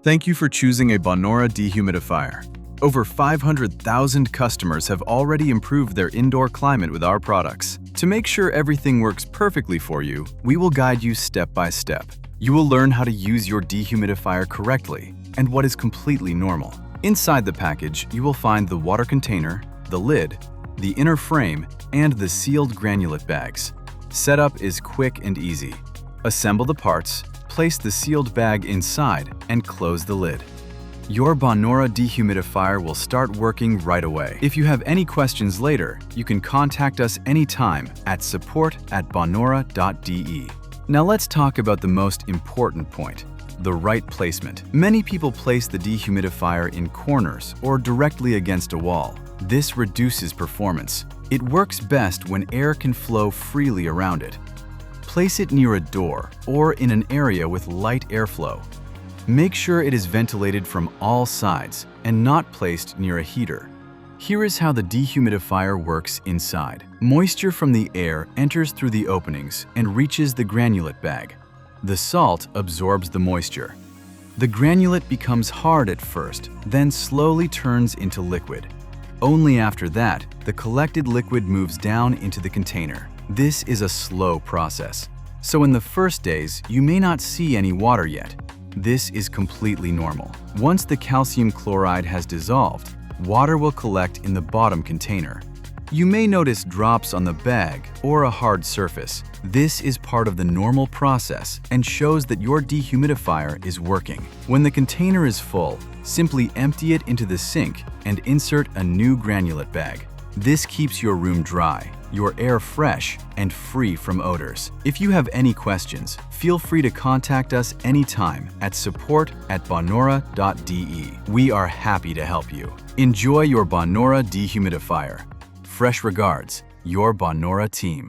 Thank you for choosing a BonAura dehumidifier. Over 500,000 customers have already improved their indoor climate with our products. To make sure everything works perfectly for you, we will guide you step by step. You will learn how to use your dehumidifier correctly and what is completely normal. Inside the package, you will find the water container, the lid, the inner frame, and the sealed granulate bags. Setup is quick and easy. Assemble the parts, place the sealed bag inside, and close the lid. Your BonAura dehumidifier will start working right away. If you have any questions later, you can contact us anytime at support@bonaura.de. Now let's talk about the most important point, the right placement. Many people place the dehumidifier in corners or directly against a wall. This reduces performance. It works best when air can flow freely around it. Place it near a door or in an area with light airflow. Make sure it is ventilated from all sides and not placed near a heater. Here is how the dehumidifier works inside. Moisture from the air enters through the openings and reaches the granulate bag. The salt absorbs the moisture. The granulate becomes hard at first, then slowly turns into liquid. Only after that, the collected liquid moves down into the container. This is a slow process. So in the first days, you may not see any water yet. This is completely normal. Once the calcium chloride has dissolved, water will collect in the bottom container. You may notice drops on the bag or a hard surface. This is part of the normal process and shows that your dehumidifier is working. When the container is full, simply empty it into the sink and insert a new granulate bag. This keeps your room dry, your air fresh, and free from odors. If you have any questions, feel free to contact us anytime at support@bonaura.de. We are happy to help you. Enjoy your BonAura dehumidifier. Fresh regards, your BonAura team.